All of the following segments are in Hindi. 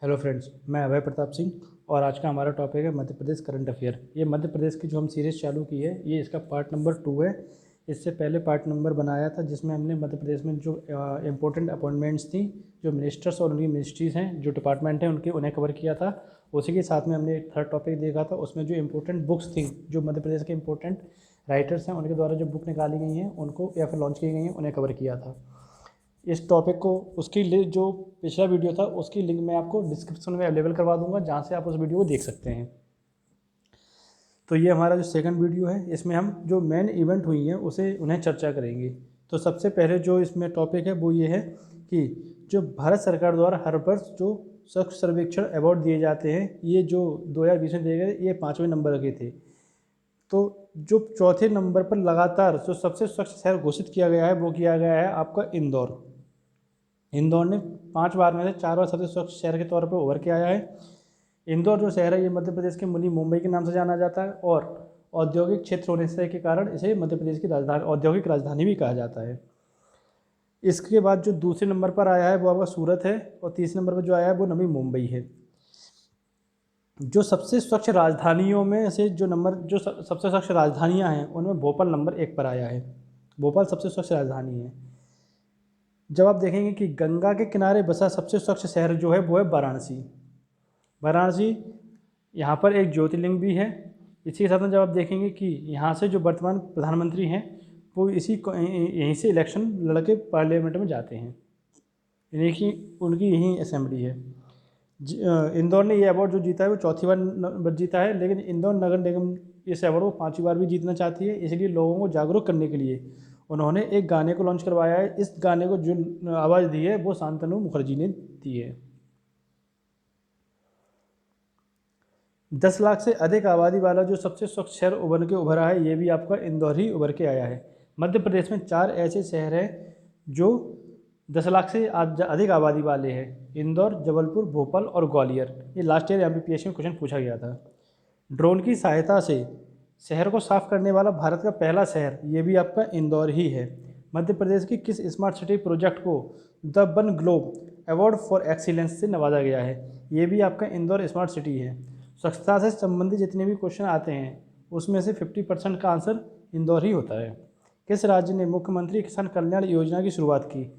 हेलो फ्रेंड्स, मैं अभय प्रताप सिंह और आज का हमारा टॉपिक है मध्य प्रदेश करंट अफेयर। ये मध्य प्रदेश की जो हम सीरीज़ चालू की है, ये इसका पार्ट नंबर 2 है। इससे पहले पार्ट नंबर बनाया था जिसमें हमने मध्य प्रदेश में जो इम्पोर्टेंट अपॉइंटमेंट्स थी, जो मिनिस्टर्स और उनकी मिनिस्ट्रीज़ हैं, जो डिपार्टमेंट हैं उनके, उन्हें कवर किया था। उसी के साथ में हमने एक थर्ड टॉपिक देखा था, उसमें जो इंपॉर्टेंट बुक्स थी, जो मध्य प्रदेश के इंपॉर्टेंट राइटर्स हैं उनके द्वारा जो बुक निकाली गई हैं उनको या फिर लॉन्च की गई हैं, उन्हें कवर किया था। इस टॉपिक को उसकी जो पिछला वीडियो था उसकी लिंक मैं आपको डिस्क्रिप्शन में अवेलेबल करवा दूंगा, जहाँ से आप उस वीडियो को देख सकते हैं। तो ये हमारा जो सेकंड वीडियो है, इसमें हम जो मेन इवेंट हुई हैं उन्हें चर्चा करेंगे। तो सबसे पहले जो इसमें टॉपिक है वो ये है कि जो भारत सरकार द्वारा हर वर्ष जो स्वच्छ सर्वेक्षण अवार्ड दिए जाते हैं, ये जो 2020 में दिए गए, ये 5वें नंबर के थे। तो जो चौथे नंबर पर लगातार जो सबसे स्वच्छ शहर घोषित किया गया है वो किया गया है आपका इंदौर। इंदौर ने 5 बार में से 4 बार सबसे स्वच्छ शहर के तौर पर उभर के आया है। इंदौर जो शहर है ये मध्य प्रदेश के मिनी मुंबई के नाम से जाना जाता है और औद्योगिक क्षेत्र होने से के कारण इसे मध्य प्रदेश की राजधानी, औद्योगिक राजधानी भी कहा जाता है। इसके बाद जो दूसरे नंबर पर आया है वो आपका सूरत है और तीसरे नंबर पर जो आया है वो नवी मुंबई है। जो सबसे स्वच्छ राजधानियों में से जो नंबर जो सबसे स्वच्छ राजधानियाँ हैं उनमें भोपाल नंबर 1 पर आया है। भोपाल सबसे स्वच्छ राजधानी है। जब आप देखेंगे कि गंगा के किनारे बसा सबसे स्वच्छ शहर जो है वो है वाराणसी। वाराणसी यहाँ पर एक ज्योतिर्लिंग भी है। इसी के साथ में जब आप देखेंगे कि यहाँ से जो वर्तमान प्रधानमंत्री हैं वो यहीं से इलेक्शन लड़के पार्लियामेंट में जाते हैं। यानी कि उनकी यहीं असेंबली है। इंदौर ने ये अवार्ड जो जीता है वो चौथी बार जीता है, लेकिन इंदौर नगर निगम इस अवार्ड को 5वीं बार भी जीतना चाहती है। इसलिए लोगों को जागरूक करने के लिए उन्होंने एक गाने को लॉन्च करवाया है। इस गाने को जो आवाज़ दी है वो शांतनु मुखर्जी ने दी है। 10 लाख से अधिक आबादी वाला जो सबसे स्वच्छ शहर उभर के उभरा है, ये भी आपका इंदौर ही उभर के आया है। मध्य प्रदेश में 4 ऐसे शहर हैं जो 10 लाख से अधिक आबादी वाले हैं: इंदौर, जबलपुर, भोपाल और ग्वालियर। ये लास्ट ईयर एमपीपीएससी में क्वेश्चन पूछा गया था। ड्रोन की सहायता से शहर को साफ करने वाला भारत का पहला शहर ये भी आपका इंदौर ही है। मध्य प्रदेश की किस स्मार्ट सिटी प्रोजेक्ट को the one globe award for excellence से नवाजा गया है? ये भी आपका इंदौर स्मार्ट सिटी है। स्वच्छता से संबंधित जितने भी क्वेश्चन आते हैं उसमें से 50% का आंसर इंदौर ही होता है। किस राज्य ने मुख्यमंत्री किसान कल्याण योजना की शुरुआत की?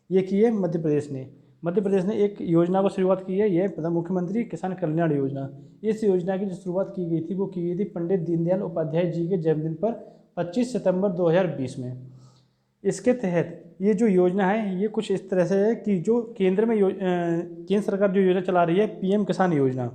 ये की है मध्य प्रदेश ने। मध्य प्रदेश ने एक योजना को शुरुआत की है, यह मुख्यमंत्री किसान कल्याण योजना। इस योजना की जो शुरुआत की गई थी वो की गई थी पंडित दीनदयाल उपाध्याय जी के जन्मदिन पर 25 सितंबर 2020 में। इसके तहत ये जो योजना है ये कुछ इस तरह से है कि जो केंद्र सरकार जो योजना चला रही है, पीएम किसान योजना,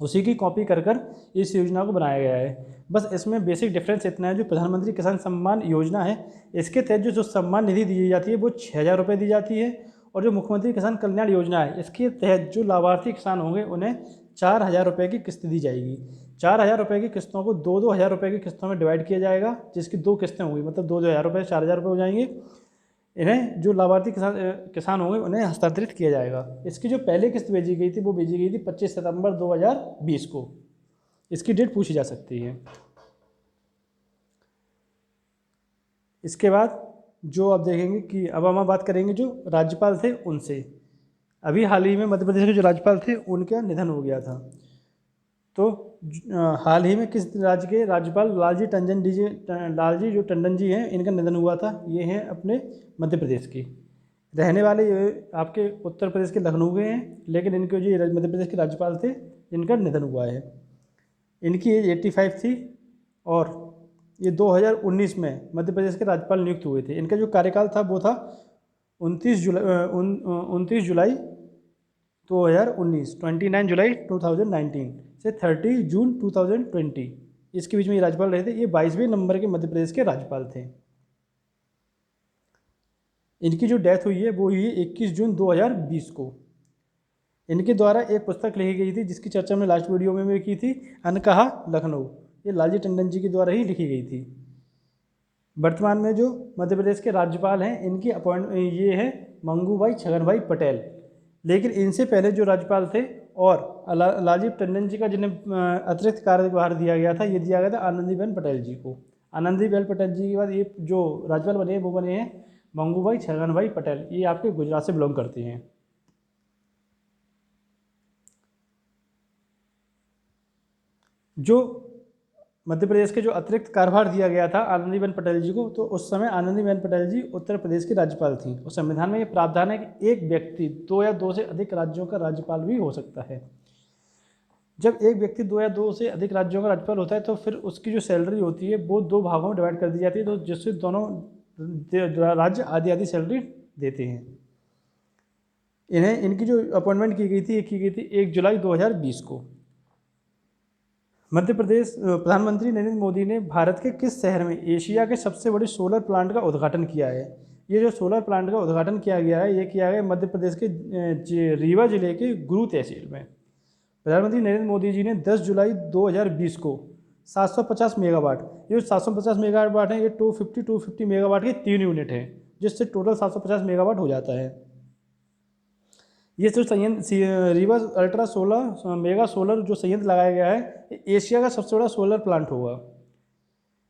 उसी की कॉपी कर इस योजना को बनाया गया है। बस इसमें बेसिक डिफरेंस इतना है, जो प्रधानमंत्री किसान सम्मान योजना है इसके तहत जो सम्मान निधि दी जाती है वो 6,000 रुपये दी जाती है, और जो मुख्यमंत्री किसान कल्याण योजना है इसके तहत जो लाभार्थी किसान होंगे उन्हें 4,000 रुपये की किस्त दी जाएगी। 4,000 रुपये की किस्तों को 2-2 हज़ार रुपये की किस्तों में डिवाइड किया जाएगा, जिसकी 2 किस्तें होंगी, मतलब 2-2 हज़ार रुपये, 4,000 रुपये हो जाएंगे। इन्हें जो लाभार्थी किसान होंगे उन्हें हस्तांतरित किया जाएगा। इसकी जो पहली किस्त भेजी गई थी वो भेजी गई थी 25 सितंबर 2020 को। इसकी डेट पूछी जा सकती है। इसके बाद जो आप देखेंगे कि अब हम बात करेंगे जो राज्यपाल थे उनसे। अभी हाल ही में मध्य प्रदेश के जो राज्यपाल थे उनका निधन हो गया था। तो हाल ही में किस राज्य के राज्यपाल लालजी जो टंडन जी हैं, इनका निधन हुआ था। ये हैं अपने मध्य प्रदेश के रहने वाले, ये आपके उत्तर प्रदेश के लखनऊ के हैं, लेकिन इनके जो मध्य प्रदेश के राज्यपाल थे इनका निधन हुआ है। इनकी एज 85 थी और ये 2019 में मध्य प्रदेश के राज्यपाल नियुक्त हुए थे। इनका जो कार्यकाल था वो था 29 जुलाई 2019, 29 जुलाई 2019 से 30 जून 2020, इसके बीच में ये राज्यपाल रहे थे। ये 22वें नंबर के मध्य प्रदेश के राज्यपाल थे। इनकी जो डेथ हुई है वो हुई है 21 जून 2020 को। इनके द्वारा एक पुस्तक लिखी गई थी जिसकी चर्चा हमने लास्ट वीडियो में भी की थी, अनकहा लखनऊ। ये लालजी टंडन जी के द्वारा ही लिखी गई थी। वर्तमान में जो मध्य प्रदेश के राज्यपाल हैं इनकी ये है मंगूभाई छगन भाई पटेल। लेकिन इनसे पहले जो राज्यपाल थे और लालजी टंडन जी का जिन्हें अतिरिक्त कार्यभार दिया गया था, ये दिया गया था आनंदीबेन पटेल जी को। आनंदीबेन पटेल जी के बाद ये जो राज्यपाल बने वो बने हैं मंगूभाई छगन भाई पटेल। ये आपके गुजरात से बिलोंग करते हैं। जो मध्य प्रदेश के जो अतिरिक्त कार्यभार दिया गया था आनंदीबेन पटेल जी को, तो उस समय आनंदीबेन पटेल जी उत्तर प्रदेश की राज्यपाल थी और संविधान में ये प्रावधान है कि एक व्यक्ति दो या दो से अधिक राज्यों का राज्यपाल भी हो सकता है। जब एक व्यक्ति दो या दो से अधिक राज्यों का राज्यपाल होता है तो फिर उसकी जो सैलरी होती है वो दो भागों में डिवाइड कर दी जाती है, तो जिससे दोनों राज्य आधी आधी सैलरी देते हैं। इन्हें इनकी जो अपॉइंटमेंट की गई थी 1 जुलाई 2020 को। मध्य प्रदेश प्रधानमंत्री नरेंद्र मोदी ने भारत के किस शहर में एशिया के सबसे बड़े सोलर प्लांट का उद्घाटन किया है? ये जो सोलर प्लांट का उद्घाटन किया गया है ये किया गया मध्य प्रदेश के रीवा जिले के गुरु तहसील में। प्रधानमंत्री नरेंद्र मोदी जी ने 10 जुलाई 2020 को 750 मेगावाट, ये 750 मेगावाट है, ये 250 मेगावाट के 3 यूनिट हैं, जिससे टोटल 750 मेगावाट हो जाता है। ये जो संयंत्र Rewa ultra solar mega solar जो संयंत्र लगाया गया है एशिया का सबसे बड़ा सोलर प्लांट होगा।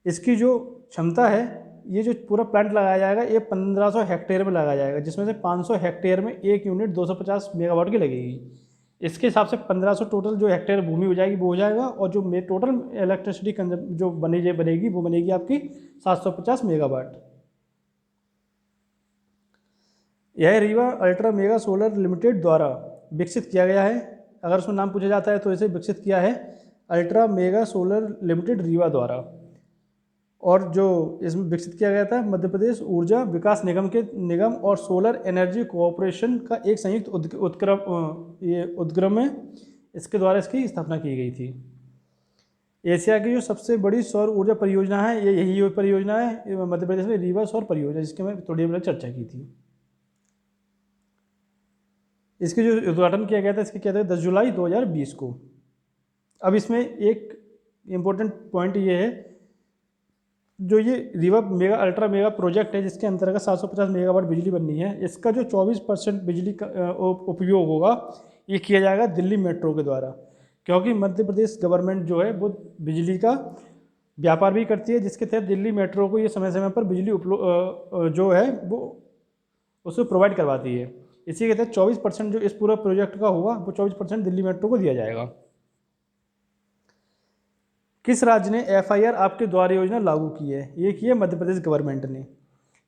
इसकी जो क्षमता है, ये जो पूरा प्लांट लगाया जाएगा ये 1500 हेक्टेयर में लगाया जाएगा, जिसमें से 500 हेक्टेयर में एक यूनिट 250 मेगावाट की लगेगी। इसके हिसाब से 1500 टोटल जो हेक्टेयर भूमि हो जाएगी वो हो जाएगा, और जो टोटल इलेक्ट्रिसिटी जो बनेगी वो बनेगी आपकी 750 मेगावाट। यह Rewa ultra mega solar limited द्वारा विकसित किया गया है। अगर उसमें नाम पूछा जाता है तो इसे विकसित किया है ultra mega solar limited Rewa द्वारा, और जो इसमें विकसित किया गया था मध्य प्रदेश ऊर्जा विकास निगम और सोलर एनर्जी कोऑपरेशन का एक संयुक्त उद्गम है। इसके द्वारा इसकी स्थापना की गई थी। एशिया की जो सबसे बड़ी सौर ऊर्जा परियोजना है ये यही परियोजना है मध्य प्रदेश में, रीवा सौर परियोजना, जिसकी मैं थोड़ी देर चर्चा की थी। इसके जो उद्घाटन किया गया था इसके किया था 10 जुलाई 2020 को। अब इसमें एक इम्पोर्टेंट पॉइंट ये है, जो ये Rewa mega ultra mega project है जिसके अंतर्गत 750 मेगावाट बिजली बननी है, इसका जो 24% बिजली का उपयोग होगा ये किया जाएगा दिल्ली मेट्रो के द्वारा, क्योंकि मध्य प्रदेश गवर्नमेंट जो है वो बिजली का व्यापार भी करती है, जिसके तहत दिल्ली मेट्रो को ये समय समय पर बिजली जो है वो उसको प्रोवाइड करवाती है। इसी के तहत 24% जो इस पूरा प्रोजेक्ट का होगा वो 24% दिल्ली मेट्रो को दिया जाएगा। किस राज्य ने FIR आपके द्वार योजना लागू की है? ये की है मध्य प्रदेश गवर्नमेंट ने।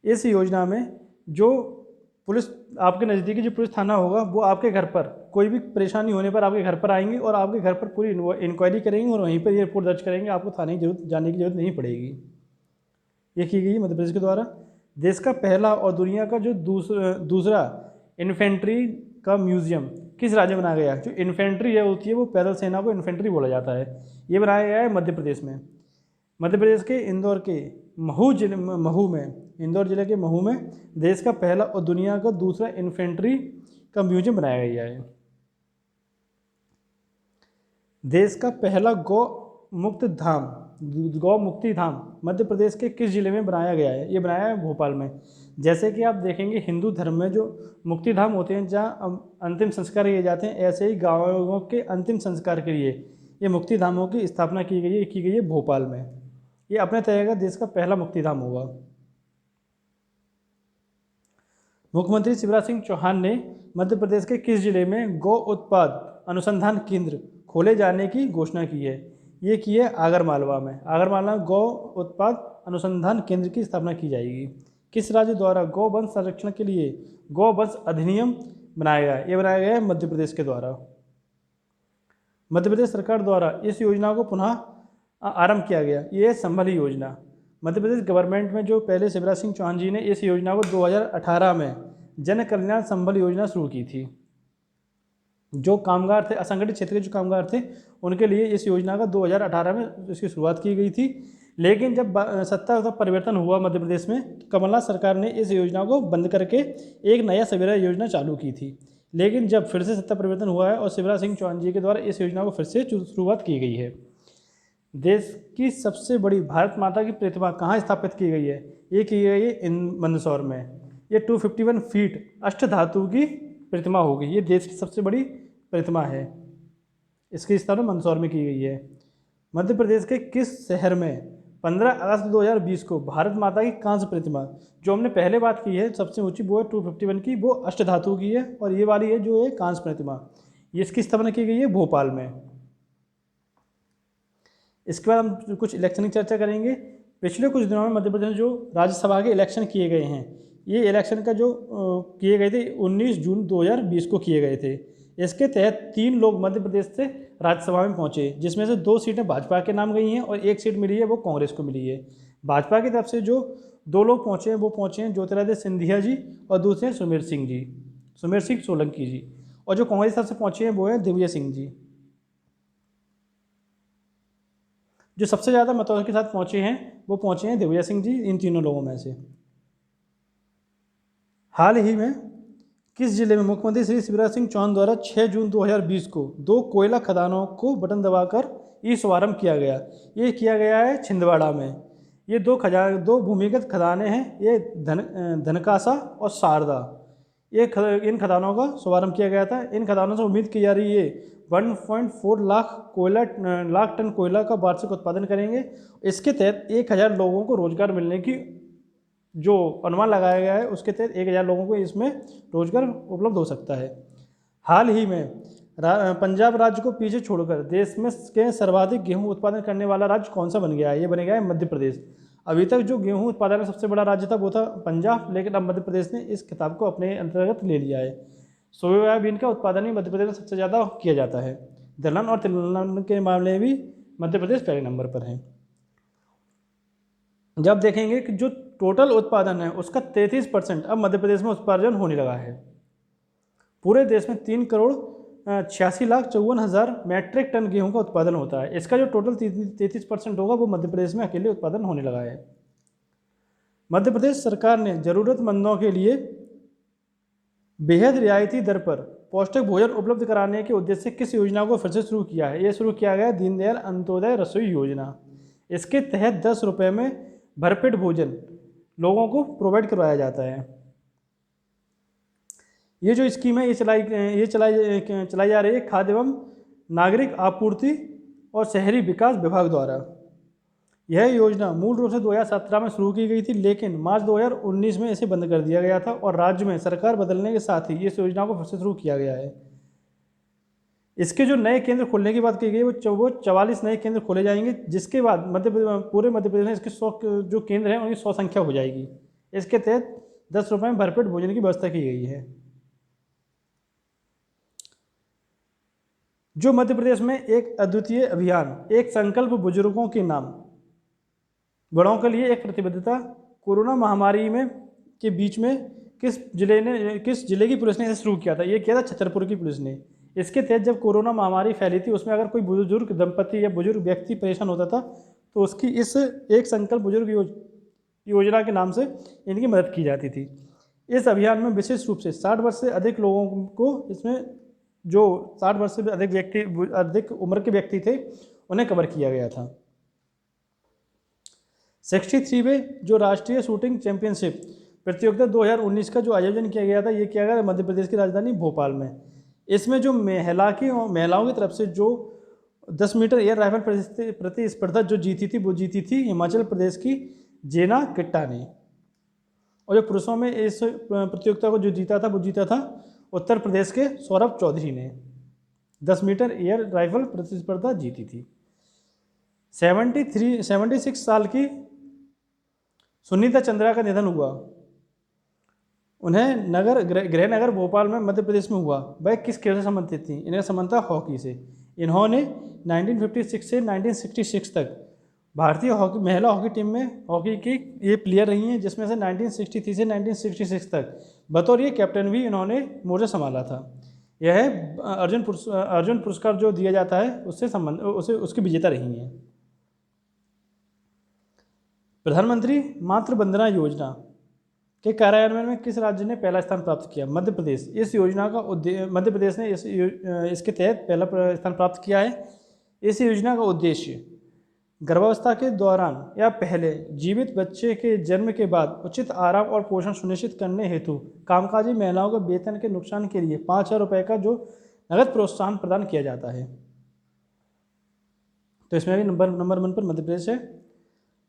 इस योजना में जो पुलिस आपके नज़दीकी जो पुलिस थाना होगा वो आपके घर पर कोई भी परेशानी होने पर आपके घर पर आएंगे और आपके घर पर पूरी इंक्वायरी करेंगे और वहीं पर ये रिपोर्ट दर्ज करेंगे, आपको थाने की जाने की जरूरत नहीं पड़ेगी। ये की गई है मध्य प्रदेश के द्वारा। देश का पहला और दुनिया का जो दूसरा इन्फेंट्री का म्यूजियम किस राज्य में बनाया गया? जो इन्फेंट्री है होती है वो पैदल सेना को इन्फेंट्री बोला जाता है। ये बनाया गया है मध्य प्रदेश में। मध्य प्रदेश के इंदौर के इंदौर जिले के महू में देश का पहला और दुनिया का दूसरा इन्फेंट्री का म्यूजियम बनाया गया है। देश का पहला गौ मुक्ति धाम मध्य प्रदेश के किस जिले में बनाया गया है? ये बनाया है भोपाल में। जैसे कि आप देखेंगे हिंदू धर्म में जो मुक्ति धाम होते हैं जहाँ अंतिम संस्कार किए जाते हैं, ऐसे ही गाँवों के अंतिम संस्कार के लिए ये मुक्ति धामों की स्थापना की गई है भोपाल में। ये अपने तरह का देश का पहला मुक्ति धाम होगा। मुख्यमंत्री शिवराज सिंह चौहान ने मध्य प्रदेश के किस जिले में गौ उत्पाद अनुसंधान केंद्र खोले जाने की घोषणा की है? ये की है आगरमालवा में। आगरमालवा में गौ उत्पाद अनुसंधान केंद्र की स्थापना की जाएगी। किस राज्य द्वारा गौवंश संरक्षण के लिए गौवंश अधिनियम बनाया गया? ये बनाया गया है मध्य प्रदेश के द्वारा। मध्य प्रदेश सरकार द्वारा इस योजना को पुनः आरंभ किया गया, ये है संबल योजना। मध्य प्रदेश गवर्नमेंट में जो पहले शिवराज सिंह चौहान जी ने इस योजना को 2018 में जन कल्याण संबल योजना शुरू की थी। जो कामगार थे, असंगठित क्षेत्र के जो कामगार थे, उनके लिए इस योजना का 2018 में इसकी शुरुआत की गई थी। लेकिन जब सत्ता का परिवर्तन हुआ मध्य प्रदेश में, तो कमलनाथ सरकार ने इस योजना को बंद करके एक नया सवेरा योजना चालू की थी। लेकिन जब फिर से सत्ता परिवर्तन हुआ है और शिवराज सिंह चौहान जी के द्वारा इस योजना को फिर से शुरुआत की गई है। देश की सबसे बड़ी भारत माता की प्रतिमा कहाँ स्थापित की गई है? ये की गई है मंदसौर में। ये 251 फीट अष्टधातु की प्रतिमा होगी। ये देश की सबसे बड़ी प्रतिमा है। इसकी स्थापना मंदसौर में की गई है। मध्य प्रदेश के किस शहर में 15 अगस्त 2020 को भारत माता की कांस्य प्रतिमा, जो हमने पहले बात की है सबसे ऊंची, वो है 251 की, वो अष्टधातु की है, और ये वाली है जो है कांस्य प्रतिमा, ये इसकी स्थापना की गई है भोपाल में। इसके बाद हम कुछ इलेक्शन की चर्चा करेंगे। पिछले कुछ दिनों में मध्य प्रदेश में जो राज्यसभा के इलेक्शन किए गए हैं, ये इलेक्शन का जो किए गए थे 19 जून 2020 को किए गए थे। इसके तहत 3 लोग मध्य प्रदेश से राज्यसभा में पहुंचे, जिसमें से 2 सीटें भाजपा के नाम गई हैं और 1 सीट मिली है वो कांग्रेस को मिली है। भाजपा की तरफ से जो 2 लोग पहुंचे हैं वो पहुंचे हैं ज्योतिरादित्य सिंधिया जी और दूसरे हैं सुमेर सिंह सोलंकी जी, और जो कांग्रेस की तरफ से पहुंचे हैं वो है दिव्या सिंह जी। जो सबसे ज़्यादा मतों के साथ पहुंचे हैं वो पहुंचे हैं दिव्या सिंह जी इन तीनों लोगों में से। हाल ही में किस जिले में मुख्यमंत्री श्री शिवराज सिंह चौहान द्वारा 6 जून 2020 को 2 कोयला खदानों को बटन दबाकर ई शुभारंभ किया गया? ये किया गया है छिंदवाड़ा में। ये 2 भूमिगत खदानें हैं, ये धनकासा और शारदा। इन खदानों का शुभारंभ किया गया था। इन खदानों से उम्मीद की जा रही है 1.4 लाख टन कोयला का वार्षिक उत्पादन करेंगे। इसके तहत 1000 लोगों को रोजगार मिलने की जो अनुमान लगाया गया है, उसके तहत 1000 लोगों को इसमें रोजगार उपलब्ध हो सकता है। हाल ही में पंजाब राज्य को पीछे छोड़कर देश में के सर्वाधिक गेहूं उत्पादन करने वाला राज्य कौन सा बन गया है? ये बन गया है मध्य प्रदेश। अभी तक जो गेहूं उत्पादन में सबसे बड़ा राज्य था वो था पंजाब, लेकिन अब मध्य प्रदेश ने इस खिताब को अपने अंतर्गत ले लिया है। सोयाबीन का उत्पादन भी मध्य प्रदेश में सबसे ज़्यादा किया जाता है। दलहन और तिलहन के मामले में भी मध्य प्रदेश पहले नंबर पर है। जब देखेंगे कि जो टोटल उत्पादन है उसका 33% अब मध्य प्रदेश में उत्पादन होने लगा है। पूरे देश में 3,86,54,000 मैट्रिक टन गेहूं का उत्पादन होता है। इसका जो टोटल 33% होगा वो मध्य प्रदेश में अकेले उत्पादन होने लगा है। मध्य प्रदेश सरकार ने ज़रूरतमंदों के लिए बेहद रियायती दर पर पौष्टिक भोजन उपलब्ध कराने के उद्देश्य से किस योजना को फिर से शुरू किया है? ये शुरू किया गया है दीनदयाल अंत्योदय रसोई योजना। इसके तहत 10 रुपये में भरपेट भोजन लोगों को प्रोवाइड करवाया जाता है। ये जो स्कीम है ये चलाई जा रही है खाद्य एवं नागरिक आपूर्ति और शहरी विकास विभाग द्वारा। यह योजना मूल रूप से 2017 में शुरू की गई थी, लेकिन मार्च 2019 में इसे बंद कर दिया गया था और राज्य में सरकार बदलने के साथ ही इस योजना को फिर से शुरू किया गया है। इसके जो नए केंद्र खोलने की बात की गई वो 44 नए केंद्र खोले जाएंगे, जिसके बाद पूरे मध्य प्रदेश में इसके 100 जो केंद्र हैं उनकी 100 संख्या हो जाएगी। इसके तहत 10 रुपये में भरपेट भोजन की व्यवस्था की गई है। जो मध्य प्रदेश में एक अद्वितीय अभियान एक संकल्प बुजुर्गों के नाम बड़ों के लिए एक प्रतिबद्धता कोरोना महामारी में के बीच में किस जिले की पुलिस ने इसे शुरू किया था? ये किया था छतरपुर की पुलिस ने। इसके तहत जब कोरोना महामारी फैली थी उसमें अगर कोई बुजुर्ग दंपति या बुजुर्ग व्यक्ति परेशान होता था तो उसकी इस एक संकल्प बुजुर्ग योजना के नाम से इनकी मदद की जाती थी। इस अभियान में विशेष रूप से 60 वर्ष से अधिक लोगों को इसमें जो 60 वर्ष से अधिक उम्र के व्यक्ति थे उन्हें कवर किया गया था। 63वें जो राष्ट्रीय शूटिंग चैंपियनशिप प्रतियोगिता 2019 का जो आयोजन किया गया था ये किया गया मध्य प्रदेश की राजधानी भोपाल में। इसमें जो महिलाओं की तरफ से जो 10 मीटर एयर राइफल प्रतिस्पर्धा जो जीती थी हिमाचल प्रदेश की जेना किट्टा ने, और जो पुरुषों में इस प्रतियोगिता को जो जीता था उत्तर प्रदेश के सौरभ चौधरी ने 10 मीटर एयर राइफल प्रतिस्पर्धा जीती थी। 76 साल की सुनीता चंद्रा का निधन हुआ। उन्हें गृहनगर भोपाल में मध्य प्रदेश में हुआ। वह किस खेल से संबंधित थी? इन्हें संबंध था हॉकी से। इन्होंने 1956 से 1966 तक भारतीय महिला हॉकी टीम में हॉकी की ये प्लेयर रही हैं, जिसमें से 1963 से 1966 तक बतौर ये कैप्टन भी इन्होंने मोर्चा संभाला था। यह अर्जुन पुरस्कार जो दिया जाता है उसकी विजेता रही हैं। प्रधानमंत्री मातृ वंदना योजना के कार्यान्वयन में किस राज्य ने पहला स्थान प्राप्त किया? मध्य प्रदेश। इस योजना का मध्य प्रदेश ने इसके तहत पहला स्थान प्राप्त किया है। इस योजना का उद्देश्य गर्भावस्था के दौरान या पहले जीवित बच्चे के जन्म के बाद उचित आराम और पोषण सुनिश्चित करने हेतु कामकाजी महिलाओं को वेतन के नुकसान के लिए 5,000 रुपये का जो नगद प्रोत्साहन प्रदान किया जाता है। तो इसमें भी नंबर 1 पर मध्य प्रदेश है।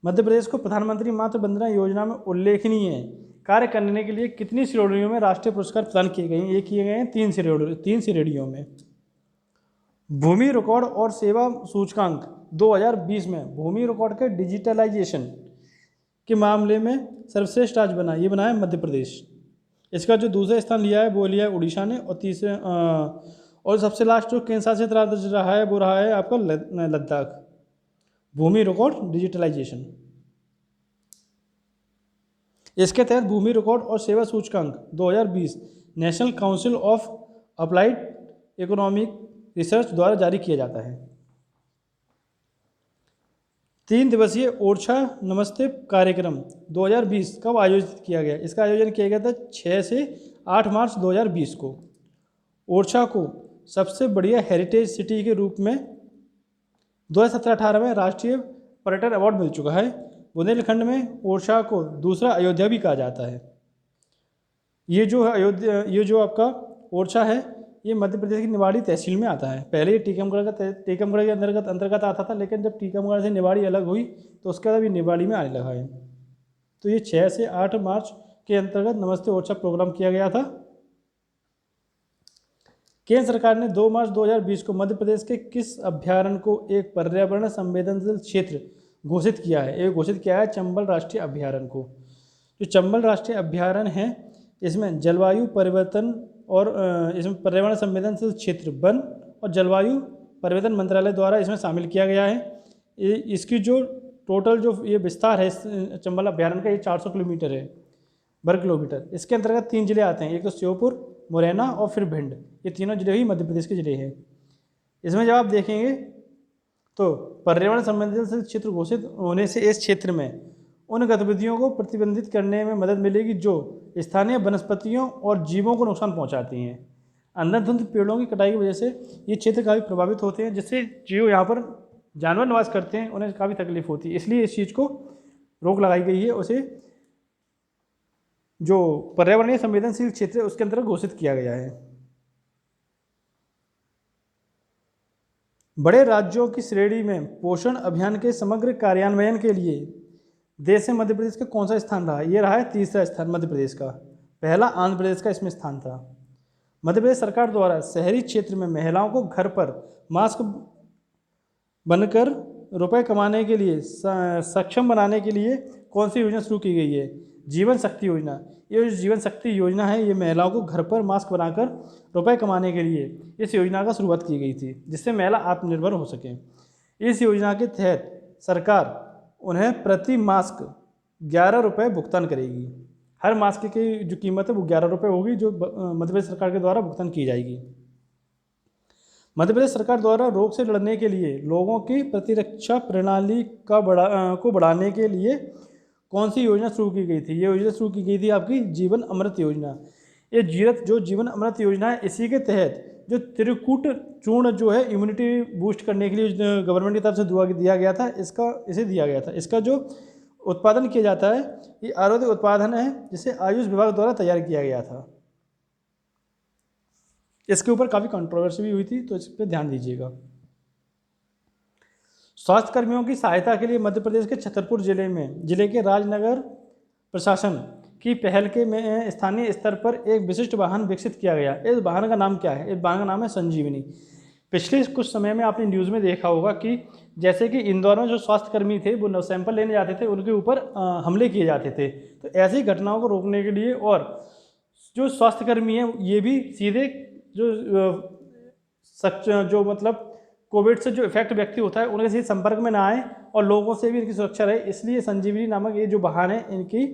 मध्य प्रदेश को प्रधानमंत्री मातृ वंदना योजना में उल्लेखनीय कार्य करने के लिए कितनी श्रेणियों में राष्ट्रीय पुरस्कार प्रदान किए गए हैं? ये किए गए हैं 3 श्रेणियों में। भूमि रिकॉर्ड और सेवा सूचकांक 2020 में भूमि रिकॉर्ड के डिजिटलाइजेशन के मामले में सर्वश्रेष्ठ राज्य बना, ये बना है मध्य प्रदेश। इसका जो दूसरा स्थान लिया है वो लिया है उड़ीसा ने, और तीसरे और सबसे लास्ट जो केंद्र शासित राज्य रहा है वो रहा है आपका लद्दाख। भूमि रिकॉर्ड डिजिटलाइजेशन, इसके तहत भूमि रिकॉर्ड और सेवा सूचकांक 2020 national council of applied economic research द्वारा जारी किया जाता है। 3 दिवसीय ओरछा नमस्ते कार्यक्रम 2020 कब आयोजित किया गया? इसका आयोजन किया गया था 6 से 8 मार्च 2020 को। ओरछा को सबसे बढ़िया हेरिटेज सिटी के रूप में 2017-18 में राष्ट्रीय पर्यटन अवार्ड मिल चुका है। बुंदेलखंड में ओरछा को दूसरा अयोध्या भी कहा जाता है। ये जो आपका ओरछा है ये मध्य प्रदेश की निवाड़ी तहसील में आता है। पहले ये टीकमगढ़ के अंतर्गत आता था, लेकिन जब टीकमगढ़ से निवाड़ी अलग हुई तो उसके बाद ये निवाड़ी में आने लगा है। तो ये 6 से 8 मार्च के अंतर्गत नमस्ते ओरछा प्रोग्राम किया गया था। केंद्र सरकार ने 2 मार्च 2020 को मध्य प्रदेश के किस अभ्यारण्य को एक पर्यावरण संवेदनशील क्षेत्र घोषित किया है? ये घोषित किया है चंबल राष्ट्रीय अभ्यारण्य को। जो चंबल राष्ट्रीय अभ्यारण्य है इसमें जलवायु परिवर्तन और इसमें पर्यावरण संवेदनशील क्षेत्र वन और जलवायु परिवर्तन मंत्रालय द्वारा इसमें शामिल किया गया है। इसकी जो टोटल जो ये विस्तार है चंबल अभ्यारण्य का, ये 400 किलोमीटर है, वर्ग किलोमीटर। इसके अंतर्गत 3 जिले आते हैं, एक तो श्योपुर, मुरैना और फिर भिंड। ये तीनों जिले ही मध्य प्रदेश के जिले हैं। इसमें जब आप देखेंगे तो पर्यावरण संवेदनशील क्षेत्र घोषित होने से इस क्षेत्र में उन गतिविधियों को प्रतिबंधित करने में मदद मिलेगी जो स्थानीय वनस्पतियों और जीवों को नुकसान पहुंचाती हैं। अंधाधुंध पेड़ों की कटाई की वजह से ये क्षेत्र काफ़ी प्रभावित होते हैं, जिससे जो यहाँ पर जानवर निवास करते हैं उन्हें काफ़ी तकलीफ होती है। इसलिए इस चीज़ को रोक लगाई गई है, उसे जो पर्यावरणीय संवेदनशील क्षेत्र है उसके अंतर्गत घोषित किया गया है। बड़े राज्यों की श्रेणी में पोषण अभियान के समग्र कार्यान्वयन के लिए देश में मध्य प्रदेश का कौन सा स्थान रहा? ये रहा है तीसरा स्थान मध्य प्रदेश का। पहला आंध्र प्रदेश का इसमें स्थान था। मध्य प्रदेश सरकार द्वारा शहरी क्षेत्र में महिलाओं को घर पर मास्क बनकर रुपए कमाने के लिए सक्षम बनाने के लिए कौन सी योजना शुरू की गई है? जीवन शक्ति योजना। ये जो जीवन शक्ति योजना है ये महिलाओं को घर पर मास्क बनाकर रुपए कमाने के लिए इस योजना का शुरुआत की गई थी, जिससे महिला आत्मनिर्भर हो सके। इस योजना के तहत सरकार उन्हें प्रति मास्क 11 रुपये भुगतान करेगी। हर मास्क की जो कीमत है वो 11 रुपये होगी, जो मध्य प्रदेश सरकार के द्वारा भुगतान की जाएगी। मध्य प्रदेश सरकार द्वारा रोग से लड़ने के लिए लोगों की प्रतिरक्षा प्रणाली को बढ़ाने के लिए कौन सी योजना शुरू की गई थी? ये योजना शुरू की गई थी आपकी जीवन अमृत योजना। ये जो जीवन अमृत योजना है इसी के तहत जो त्रिकूट चूर्ण जो है इम्यूनिटी बूस्ट करने के लिए गवर्नमेंट की तरफ से दिया गया था, इसे दिया गया था। इसका जो उत्पादन किया जाता है ये आयुर्वेदिक उत्पादन है, जिसे आयुष विभाग द्वारा तैयार किया गया था। इसके ऊपर काफ़ी कंट्रोवर्सी भी हुई थी, तो इस पर ध्यान दीजिएगा। स्वास्थ्य कर्मियों की सहायता के लिए मध्य प्रदेश के छतरपुर जिले के राजनगर प्रशासन की पहल के में स्थानीय स्तर पर एक विशिष्ट वाहन विकसित किया गया। इस वाहन का नाम क्या है? इस वाहन का नाम है संजीवनी। पिछले कुछ समय में आपने न्यूज़ में देखा होगा कि जैसे कि इंदौर में जो स्वास्थ्यकर्मी थे वो सैंपल लेने जाते थे, उनके ऊपर हमले किए जाते थे। तो ऐसी घटनाओं को रोकने के लिए और जो स्वास्थ्यकर्मी हैं ये भी सीधे जो मतलब कोविड से जो इफेक्ट व्यक्ति होता है उनके सीधे संपर्क में ना आए और लोगों से भी इनकी सुरक्षा रहे, इसलिए संजीवनी नामक ये जो वाहन है इनकी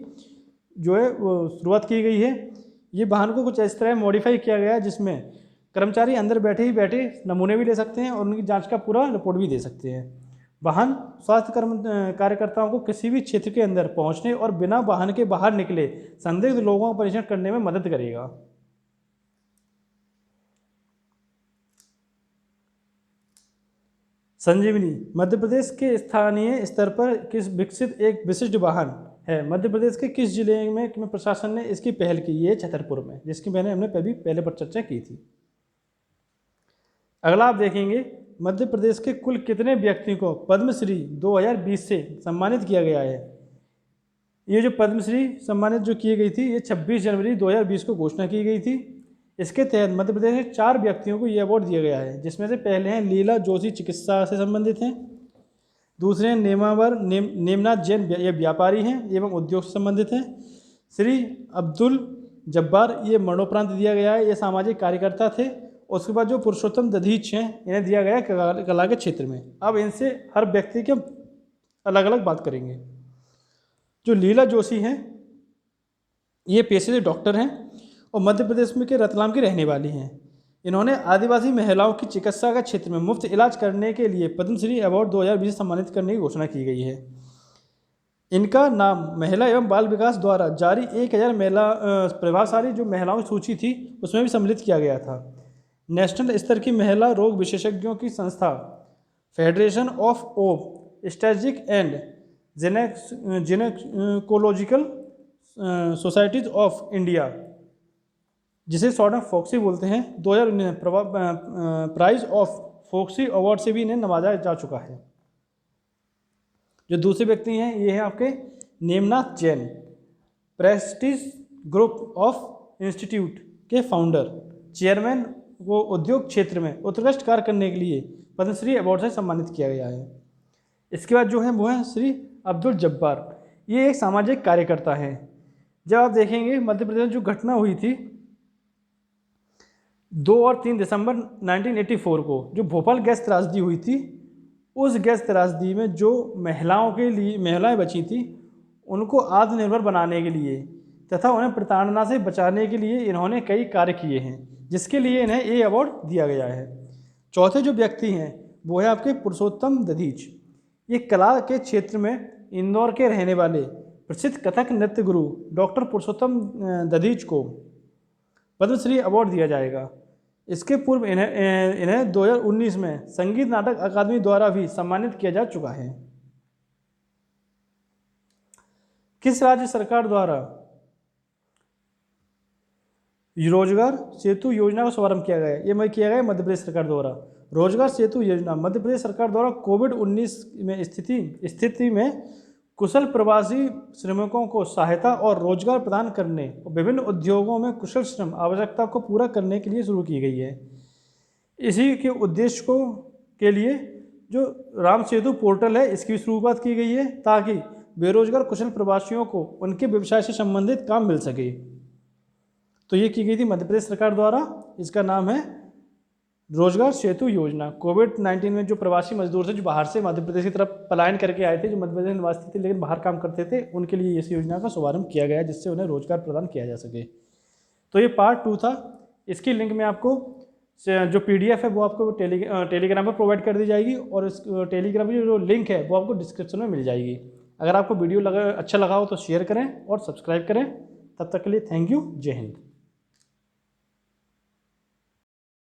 जो है वो शुरुआत की गई है। ये वाहन को कुछ इस तरह मॉडिफाई किया गया है जिसमें कर्मचारी अंदर बैठे ही बैठे नमूने भी ले सकते हैं और उनकी जांच का पूरा रिपोर्ट भी दे सकते हैं। वाहन स्वास्थ्य कार्यकर्ताओं को किसी भी क्षेत्र के अंदर पहुंचने और बिना वाहन के बाहर निकले संदिग्ध लोगों का परीक्षण करने में मदद करेगा। संजीवनी मध्य प्रदेश के स्थानीय स्तर पर किस विकसित एक विशिष्ट वाहन है? मध्य प्रदेश के किस जिले में प्रशासन ने इसकी पहल की? ये छतरपुर में, जिसकी हमने पहले पर चर्चा की थी। अगला आप देखेंगे मध्य प्रदेश के कुल कितने व्यक्तियों को पद्मश्री 2020 से सम्मानित किया गया है? ये जो पद्मश्री सम्मानित जो की गई थी ये 26 जनवरी 2020 को घोषणा की गई थी। इसके तहत मध्य प्रदेश के 4 व्यक्तियों को ये अवार्ड दिया गया है, जिसमें से पहले हैं लीला जोशी, चिकित्सा से संबंधित हैं। दूसरे हैं नेमनाथ जैन, ये व्यापारी हैं एवं उद्योग से संबंधित हैं। श्री अब्दुल जब्बार, ये मरणोपरांत दिया गया है, ये सामाजिक कार्यकर्ता थे। उसके बाद जो पुरुषोत्तम दधीच हैं, इन्हें दिया गया है कला के क्षेत्र में। अब इनसे हर व्यक्ति के अलग अलग बात करेंगे। जो लीला जोशी हैं, ये पेशे से डॉक्टर हैं और मध्य प्रदेश में के रतलाम की रहने वाली हैं। इन्होंने आदिवासी महिलाओं की चिकित्सा का क्षेत्र में मुफ्त इलाज करने के लिए पद्मश्री अवार्ड 2020 से सम्मानित करने की घोषणा की गई है। इनका नाम महिला एवं बाल विकास द्वारा जारी 1000 महिला प्रभावशाली जो महिलाओं की सूची थी उसमें भी सम्मिलित किया गया था। नेशनल स्तर की महिला रोग विशेषज्ञों की संस्था federation of strategic and gynaecological societies of India, जिसे शॉर्ट में फॉक्सी बोलते हैं, 2019 प्राइज ऑफ फॉक्सी अवार्ड से भी इन्हें नवाजा जा चुका है। जो दूसरे व्यक्ति हैं ये हैं आपके Nemnath Jain, Prestige group of institute के फाउंडर, चेयरमैन को उद्योग क्षेत्र में उत्कृष्ट कार्य करने के लिए पद्मश्री अवार्ड से सम्मानित किया गया है। इसके बाद जो है वो है श्री अब्दुल जब्बार, ये एक सामाजिक कार्यकर्ता हैं। जब आप देखेंगे मध्य प्रदेश में जो घटना हुई थी 2 और 3 दिसंबर 1984 को, जो भोपाल गैस त्रासदी हुई थी, उस गैस त्रासदी में जो महिलाएं बची थी उनको आत्मनिर्भर बनाने के लिए तथा उन्हें प्रताड़ना से बचाने के लिए इन्होंने कई कार्य किए हैं, जिसके लिए इन्हें ये अवार्ड दिया गया है। चौथे जो व्यक्ति हैं वो है आपके पुरुषोत्तम दधीच। ये कला के क्षेत्र में इंदौर के रहने वाले प्रसिद्ध कथक नृत्य गुरु डॉक्टर पुरुषोत्तम दधीच को पद्मश्री अवार्ड दिया जाएगा। इसके पूर्व इन्हें 2019 में संगीत नाटक अकादमी द्वारा भी सम्मानित किया जा चुका है। किस राज्य सरकार द्वारा रोजगार सेतु योजना का शुभारंभ किया गया? ये किया गया मध्य प्रदेश सरकार द्वारा। रोजगार सेतु योजना मध्य प्रदेश सरकार द्वारा कोविड-19 में स्थिति में कुशल प्रवासी श्रमिकों को सहायता और रोजगार प्रदान करने और विभिन्न उद्योगों में कुशल श्रम आवश्यकता को पूरा करने के लिए शुरू की गई है। इसी के उद्देश्य के लिए जो राम सेतु पोर्टल है इसकी शुरुआत की गई है, ताकि बेरोजगार कुशल प्रवासियों को उनके व्यवसाय से संबंधित काम मिल सके। तो ये की गई थी मध्य प्रदेश सरकार द्वारा। इसका नाम है रोजगार सेतु योजना। कोविड-19 में जो प्रवासी मजदूर थे, जो बाहर से मध्य प्रदेश की तरफ पलायन करके आए थे, जो मध्य प्रदेश निवासी थे लेकिन बाहर काम करते थे, उनके लिए इस योजना का शुभारंभ किया गया जिससे उन्हें रोजगार प्रदान किया जा सके। तो ये पार्ट 2 था। इसकी लिंक में आपको जो PDF है वो आपको टेलीग्राम पर प्रोवाइड कर दी जाएगी और इस टेलीग्राम की जो लिंक है वो आपको डिस्क्रिप्शन में मिल जाएगी। अगर आपको वीडियो अच्छा लगा हो तो शेयर करें और सब्सक्राइब करें। तब तक के लिए थैंक यू। जय हिंद।